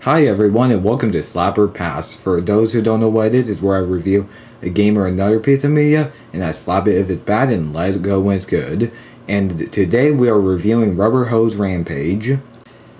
Hi everyone and welcome to Slapper Pass. For those who don't know what it is, it's where I review a game or another piece of media and I slap it if it's bad and let it go when it's good. And today we are reviewing Rubberhose Rampage.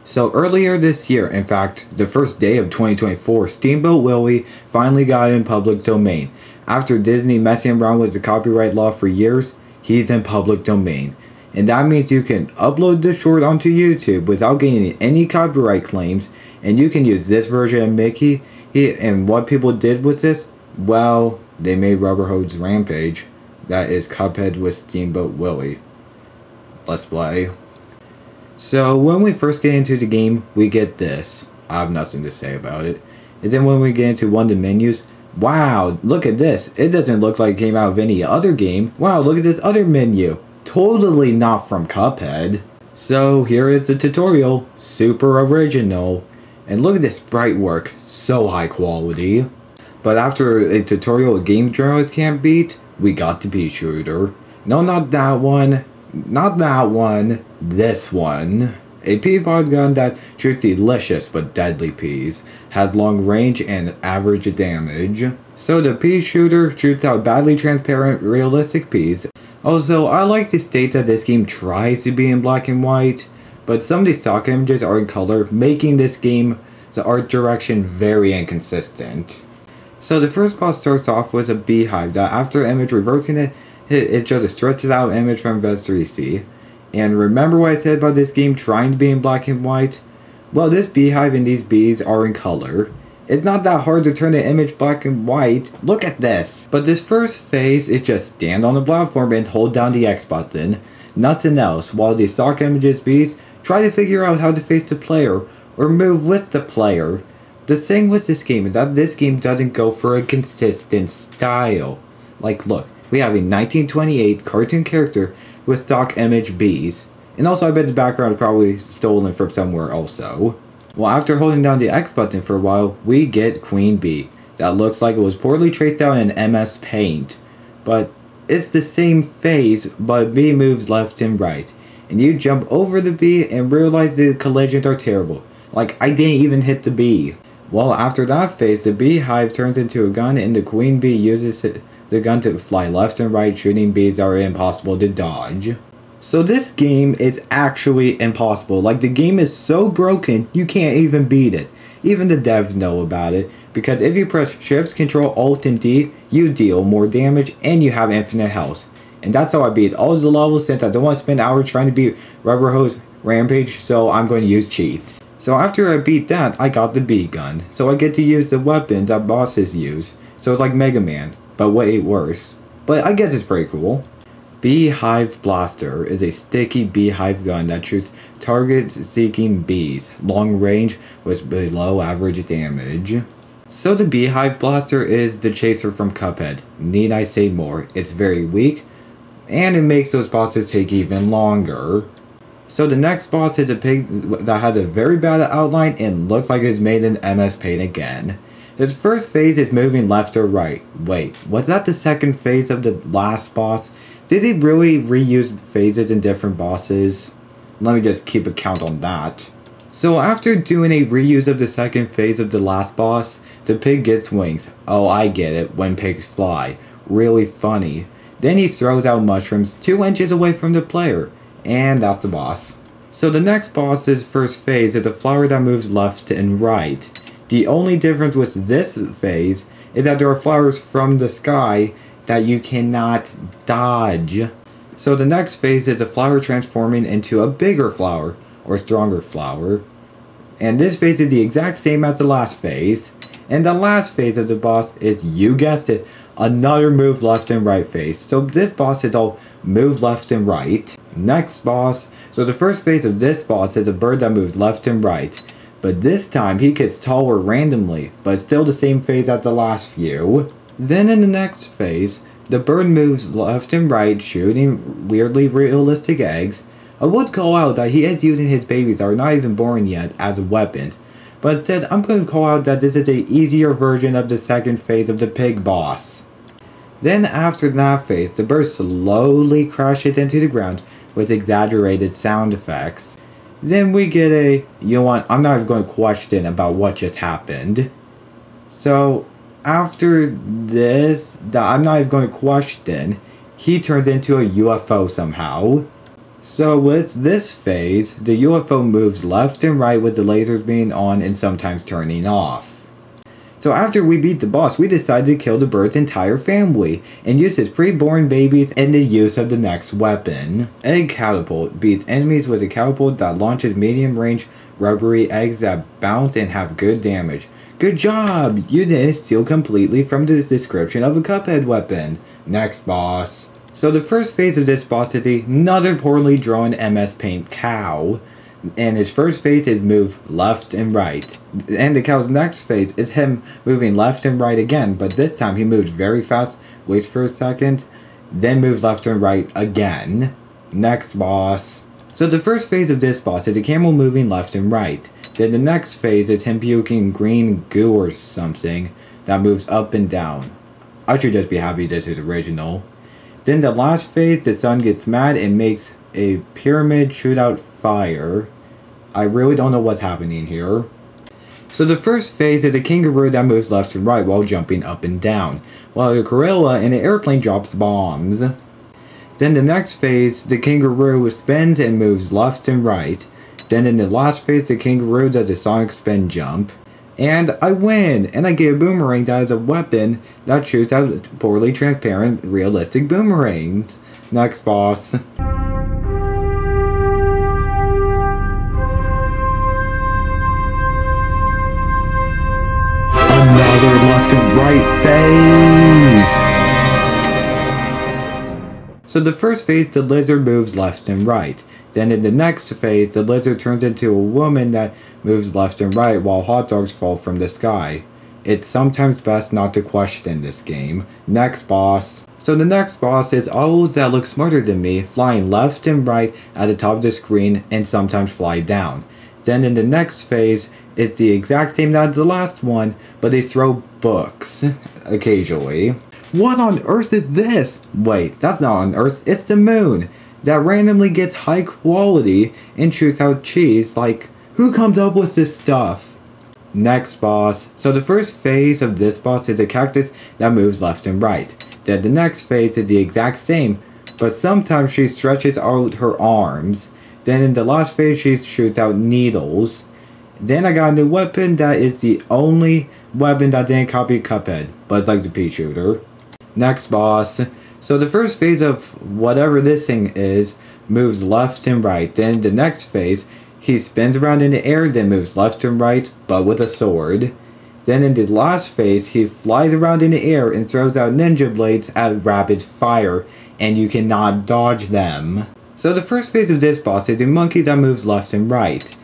So earlier this year, in fact, the first day of 2024, Steamboat Willie finally got in public domain. After Disney messing around with the copyright law for years, he's in public domain. And that means you can upload the short onto YouTube without getting any copyright claims, and you can use this version of Mickey. And what people did with this? Well, they made Rubberhose Rampage. That is Cuphead with Steamboat Willie. Let's play. So when we first get into the game, we get this. I have nothing to say about it. And then when we get into one of the menus, wow, look at this. It doesn't look like it came out of any other game. Wow, look at this other menu. Totally not from Cuphead. So here is the tutorial. Super original. And look at this sprite work. So high quality. But after a tutorial a game journalist can't beat, we got the pea shooter. No, not that one. Not that one. This one. A pea pod gun that shoots delicious but deadly peas. Has long range and average damage. So the pea shooter shoots out badly transparent realistic peas. Also, I like to state that this game tries to be in black and white, but some of the stock images are in color, making this game's art direction very inconsistent. So the first boss starts off with a beehive that after image reversing it, it's just a stretched out image from Vest3C. And remember what I said about this game trying to be in black and white? Well, this beehive and these bees are in color. It's not that hard to turn the image black and white. Look at this. But this first phase is just stand on the platform and hold down the X button. Nothing else, while the stock images bees try to figure out how to face the player or move with the player. The thing with this game is that this game doesn't go for a consistent style. Like look, we have a 1928 cartoon character with stock image bees. And also I bet the background is probably stolen from somewhere also. Well, after holding down the X button for a while, we get Queen Bee. That looks like it was poorly traced out in MS Paint. But it's the same phase, but bee moves left and right. And you jump over the bee and realize the collisions are terrible. Like, I didn't even hit the bee. Well, after that phase, the beehive turns into a gun and the Queen Bee uses the gun to fly left and right, shooting bees that are impossible to dodge. So this game is actually impossible. Like, the game is so broken, you can't even beat it. Even the devs know about it, because if you press Shift, Control, Alt, and D, you deal more damage and you have infinite health. And that's how I beat all the levels, since I don't want to spend hours trying to beat Rubberhose Rampage, so I'm going to use cheats. So after I beat that, I got the bee gun. So I get to use the weapons that bosses use. So it's like Mega Man, but way worse. But I guess it's pretty cool. Beehive Blaster is a sticky beehive gun that shoots targets seeking bees, long range with below average damage. So the Beehive Blaster is the chaser from Cuphead. Need I say more? It's very weak, and it makes those bosses take even longer. So the next boss is a pig that has a very bad outline and looks like it's made in MS Paint again. Its first phase is moving left or right. Wait, was that the second phase of the last boss? Did they really reuse phases in different bosses? Let me just keep a count on that. So after doing a reuse of the second phase of the last boss, the pig gets wings. Oh, I get it, when pigs fly. Really funny. Then he throws out mushrooms 2 inches away from the player. And that's the boss. So the next boss's first phase is a flower that moves left and right. The only difference with this phase is that there are flowers from the sky that you cannot dodge. So the next phase is a flower transforming into a bigger flower, or stronger flower. And this phase is the exact same as the last phase. And the last phase of the boss is, you guessed it, another move left and right phase. So this boss is all move left and right. Next boss, so the first phase of this boss is a bird that moves left and right. But this time he gets taller randomly, but still the same phase as the last few. Then in the next phase, the bird moves left and right, shooting weirdly realistic eggs. I would call out that he is using his babies that are not even born yet as weapons, but instead I'm going to call out that this is an easier version of the second phase of the pig boss. Then after that phase, the bird slowly crashes into the ground with exaggerated sound effects. Then we get a, you know what, I'm not even going to question about what just happened. So, after this, that I'm not even going to question, he turns into a UFO somehow. So with this phase, the UFO moves left and right with the lasers being on and sometimes turning off. So after we beat the boss, we decided to kill the bird's entire family and use his pre-born babies in the use of the next weapon. Egg catapult beats enemies with a catapult that launches medium-range rubbery eggs that bounce and have good damage. Good job! You didn't steal completely from the description of a Cuphead weapon. Next boss. So the first phase of this boss is another poorly drawn MS Paint cow. And his first phase is move left and right. And the cow's next phase is him moving left and right again. But this time he moves very fast, waits for a second, then moves left and right again. Next boss. So the first phase of this boss is the camel moving left and right. Then the next phase is him puking green goo or something that moves up and down. I should just be happy this is original. Then the last phase, the sun gets mad and makes a pyramid shoot out fire. I really don't know what's happening here. So the first phase is a kangaroo that moves left and right while jumping up and down, while a gorilla in an airplane drops bombs. Then the next phase, the kangaroo spins and moves left and right. Then in the last phase, the kangaroo does a sonic spin jump. And I win! And I get a boomerang that is a weapon that shoots out poorly transparent, realistic boomerangs. Next boss. Another left and right phase! So the first phase, the lizard moves left and right. Then in the next phase, the lizard turns into a woman that moves left and right while hot dogs fall from the sky. It's sometimes best not to question this game. Next boss. So the next boss is owls that look smarter than me, flying left and right at the top of the screen and sometimes fly down. Then in the next phase, it's the exact same as the last one, but they throw books occasionally. What on earth is this? Wait, that's not on Earth, it's the moon that randomly gets high quality and shoots out cheese. Like, who comes up with this stuff? Next boss. So the first phase of this boss is a cactus that moves left and right. Then the next phase is the exact same, but sometimes she stretches out her arms. Then in the last phase she shoots out needles. Then I got a new weapon that is the only weapon that didn't copy Cuphead, but it's like the pea shooter. Next boss. So the first phase of whatever this thing is moves left and right. Then the next phase, he spins around in the air, then moves left and right, but with a sword. Then in the last phase, he flies around in the air and throws out ninja blades at rapid fire, and you cannot dodge them. So the first phase of this boss is a monkey that moves left and right.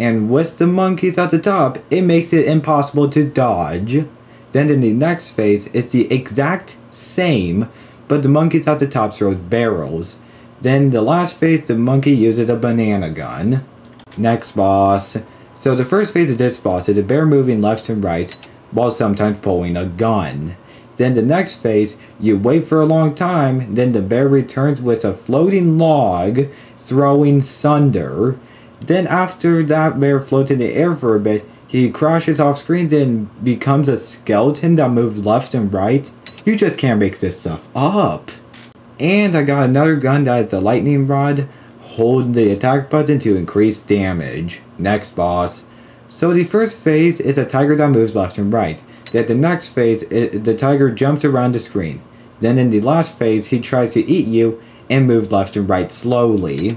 And with the monkeys at the top, it makes it impossible to dodge. Then in the next phase, it's the exact same, but the monkeys at the top throws barrels. Then the last phase, the monkey uses a banana gun. Next boss. So the first phase of this boss is a bear moving left and right, while sometimes pulling a gun. Then the next phase, you wait for a long time, then the bear returns with a floating log, throwing thunder. Then after that bear floats in the air for a bit, he crashes off screen, then becomes a skeleton that moves left and right. You just can't make this stuff up. And I got another gun that is a lightning rod. Hold the attack button to increase damage. Next boss. So the first phase is a tiger that moves left and right. Then the next phase, the tiger jumps around the screen. Then in the last phase, he tries to eat you and moves left and right slowly.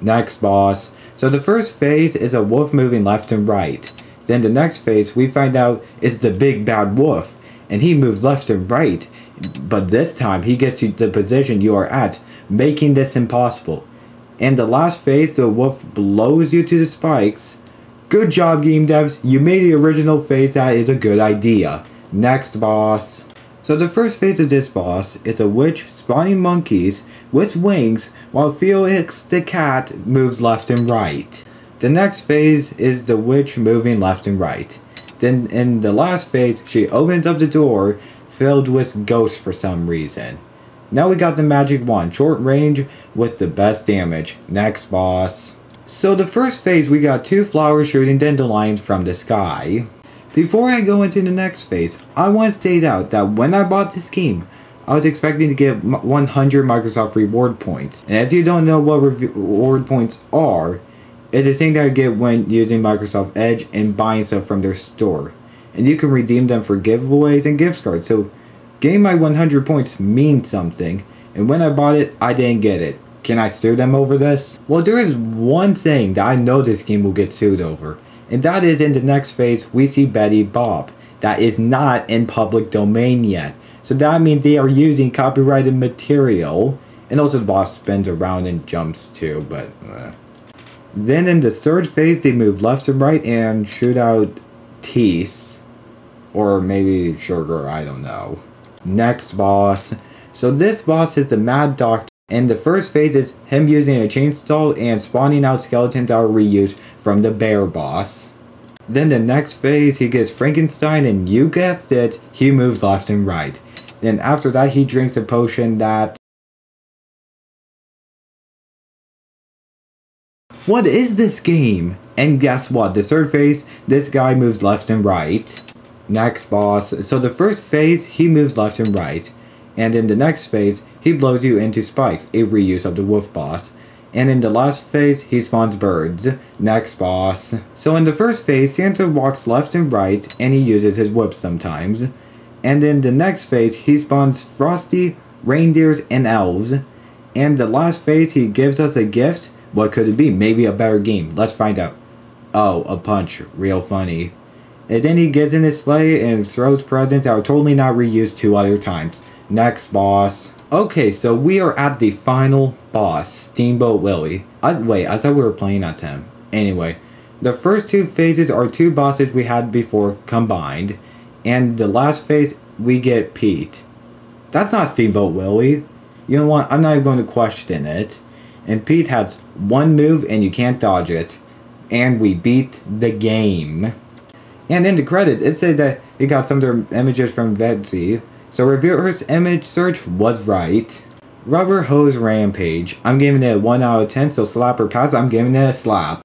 Next boss. So the first phase is a wolf moving left and right. Then the next phase, we find out, is the big bad wolf. And he moves left and right, but this time he gets to the position you are at, making this impossible. And the last phase, the wolf blows you to the spikes. Good job, game devs, you made the original phase that is a good idea. Next boss. So the first phase of this boss is a witch spawning monkeys with wings while Felix the cat moves left and right. The next phase is the witch moving left and right. Then in the last phase, she opens up the door filled with ghosts for some reason. Now we got the magic wand, short range with the best damage. Next boss. So the first phase, we got 2 flowers shooting dandelions from the sky. Before I go into the next phase, I want to state out that when I bought this game, I was expecting to get 100 Microsoft reward points. And if you don't know what reward points are, it's a thing that I get when using Microsoft Edge and buying stuff from their store. And you can redeem them for giveaways and gift cards. So getting my 100 points means something. And when I bought it, I didn't get it. Can I sue them over this? Well, there is one thing that I know this game will get sued over. And that is in the next phase, we see Betty Bob. That is not in public domain yet. So that means they are using copyrighted material. And also the boss spins around and jumps too, but... Then in the third phase, they move left and right and shoot out teeth. Or maybe sugar, I don't know. Next boss. So this boss is the Mad Doctor. And the first phase is him using a chainsaw and spawning out skeletons that are reused from the bear boss. Then the next phase, he gets Frankenstein, and you guessed it, he moves left and right. Then after that, he drinks a potion that... What is this game? And guess what, the third phase, this guy moves left and right. Next boss, so the first phase, he moves left and right. And in the next phase, he blows you into spikes, a reuse of the wolf boss. And in the last phase, he spawns birds. Next boss. So in the first phase, Santa walks left and right, and he uses his whip sometimes. And in the next phase, he spawns Frosty, reindeers, and elves. And the last phase, he gives us a gift. What could it be? Maybe a better game. Let's find out. Oh, a punch. Real funny. And then he gets in his sleigh and throws presents that are totally not reused 2 other times. Next boss. Okay, so we are at the final boss, Steamboat Willie. Wait, I thought we were playing as him. Anyway, the first 2 phases are 2 bosses we had before combined. And the last phase, we get Pete. That's not Steamboat Willie. You know what? I'm not even going to question it. And Pete has 1 move and you can't dodge it. And we beat the game. And in the credits, it said that it got some of their images from Betsy. So reviewer's image search was right. Rubber Hose Rampage. I'm giving it a 1 out of 10, so slap or pass, I'm giving it a slap.